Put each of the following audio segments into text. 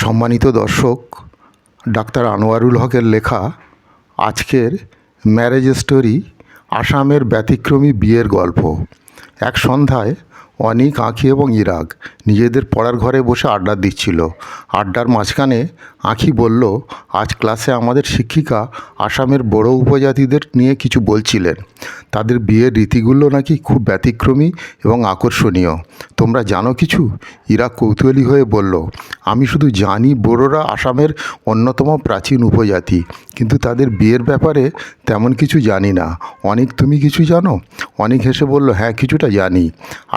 সম্মানিত দর্শক, ডাক্তার আনোয়ারুল হকের লেখা আজকের ম্যারেজ স্টোরি আসামের ব্যতিক্রমী বিয়ের গল্প। এক সন্ধ্যায় অনিক, আঁখি এবং ইরাক নিজেদের পড়ার ঘরে বসে আড্ডা দিচ্ছিল। আড্ডার মাঝখানে আঁখি বলল, আজ ক্লাসে আমাদের শিক্ষিকা আসামের বড়ো উপজাতিদের নিয়ে কিছু বলছিলেন। তাদের বিয়ের রীতিগুলো নাকি খুব ব্যতিক্রমী এবং আকর্ষণীয়। তোমরা জানো কিছু? ইরাক কৌতূহলী হয়ে বলল, আমি শুধু জানি বড়োরা আসামের অন্যতম প্রাচীন উপজাতি, কিন্তু তাদের বিয়ের ব্যাপারে তেমন কিছু জানি না। অনিক, তুমি কিছু জানো? অনিক হেসে বলল, হ্যাঁ, কিছুটা জানি।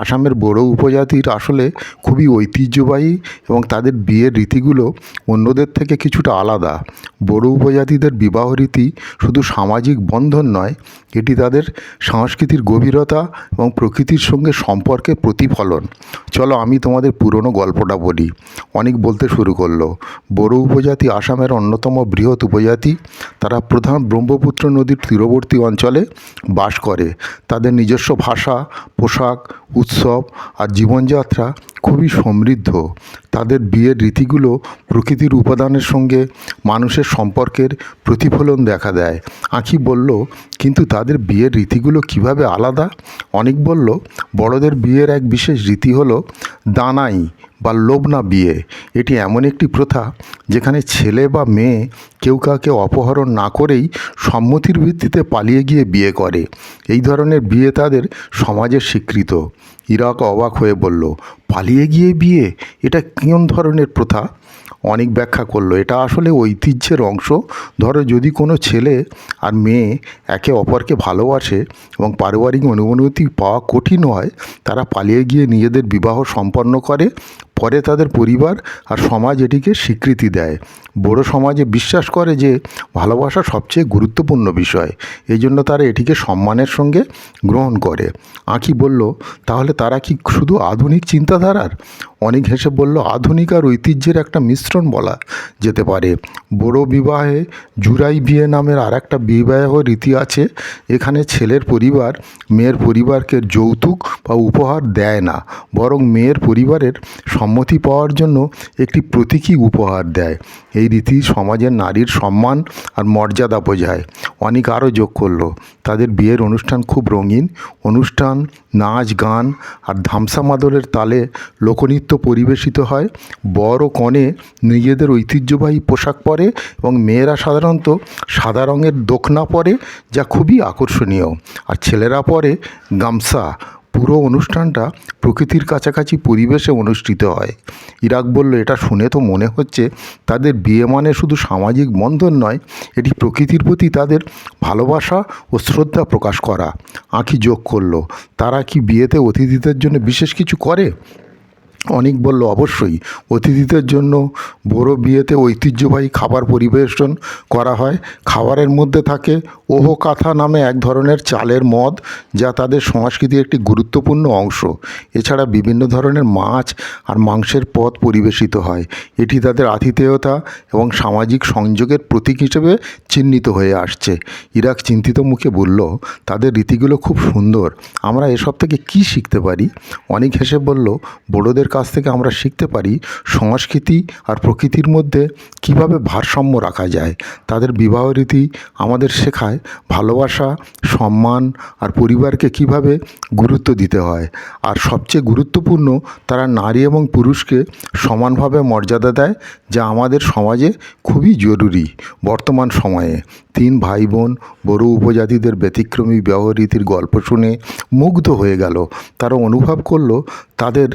আসামের বড়ো উপজাতির আসলে খুবই ঐতিহ্যবাহী এবং তাদের বিয়ের রীতিগুলো অন্যদের থেকে কিছুটা আলাদা। বড়ো উপজাতিদের বিবাহ রীতি শুধু সামাজিক বন্ধন নয়, এটি তাদের সংস্কৃতির গভীরতা এবং প্রকৃতির সঙ্গে সম্পর্কের প্রতিফলন। চলো আমি তোমাদের পুরনো গল্পটা বলি। অনেক বলতে শুরু করলো, বড়ো উপজাতি আসামের অন্যতম বৃহৎ উপজাতি। তারা প্রধান ব্রহ্মপুত্র নদীর তীরবর্তী অঞ্চলে বাস করে। তাদের নিজস্ব ভাষা, পোশাক, উৎসব আর জীবনযাত্রা খুবই সমৃদ্ধ। তাদের বিয়ের রীতিগুলো প্রকৃতির উপাদানের সঙ্গে মানুষের সম্পর্কের প্রতিফলন দেখা দেয়। আঁখি বলল, কিন্তু তাদের বিয়ের রীতিগুলো কিভাবে আলাদা? অনেক বলল, বড়দের বিয়ের এক বিশেষ রীতি হলো দানাই বা লোবনা বিয়ে। এটি এমন একটি প্রথা যেখানে ছেলে বা মেয়ে কেউ কাউকে অপহরণ না করেই সম্মতির ভিত্তিতে পালিয়ে গিয়ে বিয়ে করে। এই ধরনের বিয়ে তাদের সমাজের স্বীকৃত। ইরাক অবাক হয়ে বলল, পালিয়ে গিয়ে বিয়ে? এটা কোন ধরনের প্রথা? অনেক ব্যাখ্যা করলো, এটা আসলে ঐতিহ্যের অংশ। ধরো, যদি কোনো ছেলে আর মেয়ে একে অপরকে ভালোবাসে এবং পারিবারিক অনুমতি পাওয়া কঠিন হয়, তারা পালিয়ে গিয়ে নিজেদের বিবাহ সম্পন্ন করে। পরে তাদের পরিবার আর সমাজ এটিকে স্বীকৃতি দেয়। বড়ো সমাজে বিশ্বাস করে যে ভালোবাসা সবচেয়ে গুরুত্বপূর্ণ বিষয়, এই জন্য তারা এটিকে সম্মানের সঙ্গে গ্রহণ করে। আঁখি বলল, তাহলে তারা কি শুধু আধুনিক চিন্তাধারার? অনেক হেসে বলল, আধুনিক আর ঐতিহ্যের একটা মিশ্রণ বলা যেতে পারে। বড়ো বিবাহে জুরাই বিয়ে নামের আর একটা বিবাহ রীতি আছে। এখানে ছেলের পরিবার মেয়ের পরিবারকে যৌতুক বা উপহার দেয় না, বরং মেয়ের পরিবারের সম্মতি পাওয়ার জন্য একটি প্রতীকী উপহার দেয়। এই রীতি সমাজের নারীর সম্মান আর মর্যাদা বোঝায়। অনেক আরও যোগ করলো, তাদের বিয়ের অনুষ্ঠান খুব রঙিন। অনুষ্ঠান, নাচ, গান আর ধামসা মাদলের তালে লোকনৃত্য পরিবেশিত হয়। বর ও কনে নিজেদের ঐতিহ্যবাহী পোশাক পরে এবং মেয়েরা সাধারণত সাদা রঙের দোখনা পরে, যা খুবই আকর্ষণীয়, আর ছেলেরা পরে গামছা। পুরো অনুষ্ঠানটা প্রকৃতির কাছাকাছি পরিবেশে অনুষ্ঠিত হয়। ইরাক বলল, এটা শুনে তো মনে হচ্ছে তাদের বিয়ে মানে শুধু সামাজিক বন্ধন নয়, এটি প্রকৃতির প্রতি তাদের ভালোবাসা ও শ্রদ্ধা প্রকাশ করা। আঁখি যোগ করলো, তারা কি বিয়েতে অতিথিদের জন্য বিশেষ কিছু করে? অনেক বলল, অবশ্যই। অতিথিদের জন্য বড় বিয়েতে ঐতিহ্যবাহী খাবার পরিবেশন করা হয়। খাবারের মধ্যে থাকে ওহো কাথা নামে এক ধরনের চালের মদ, যা তাদের সংস্কৃতির একটি গুরুত্বপূর্ণ অংশ। এছাড়া বিভিন্ন ধরনের মাছ আর মাংসের পদ পরিবেশিত হয়। এটি তাদের আতিথেয়তা এবং সামাজিক সংযোগের প্রতীক হিসেবে চিহ্নিত হয়ে আসছে। ইরাক চিন্তিত মুখে বলল, তাদের রীতিগুলো খুব সুন্দর। আমরা এসব থেকে কী শিখতে পারি? অনেক হেসে বলল, বড়দের কাছ থেকে আমরা শিখতে পারি সংস্কৃতি আর প্রকৃতির মধ্যে কিভাবে ভারসাম্য রাখা যায়। তাদের বিবাহ রীতি আমাদের শেখায় ভালোবাসা, সম্মান আর পরিবারকে কিভাবে গুরুত্ব দিতে হয়। আর সবচেয়ে গুরুত্বপূর্ণ, তারা নারী এবং পুরুষকে সমানভাবে মর্যাদা দেয়, যা আমাদের সমাজে খুবই জরুরি বর্তমান সময়ে। 3 ভাই বোন বড়ো উপজাতিদের ব্যতিক্রমী বিবাহ রীতির গল্প শুনে মুগ্ধ হয়ে গেল। তারা অনুভব করলো তাদের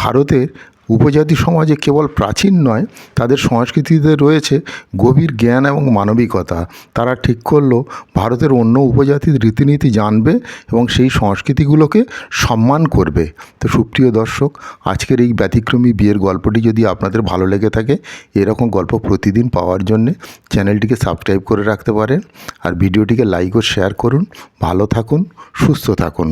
ভারতের উপজাতি সমাজে কেবল প্রাচীন নয়, তাদের সংস্কৃতিতে রয়েছে গভীর জ্ঞান এবং মানবিকতা। তারা ঠিক করলো ভারতের অন্য উপজাতির রীতিনীতি জানবে এবং সেই সংস্কৃতিগুলোকে সম্মান করবে। তো সুপ্রিয় দর্শক, আজকের এই ব্যতিক্রমী বিয়ের গল্পটি যদি আপনাদের ভালো লেগে থাকে, এরকম গল্প প্রতিদিন পাওয়ার জন্যে চ্যানেলটিকে সাবস্ক্রাইব করে রাখতে পারেন আর ভিডিওটিকে লাইক ও শেয়ার করুন। ভালো থাকুন, সুস্থ থাকুন।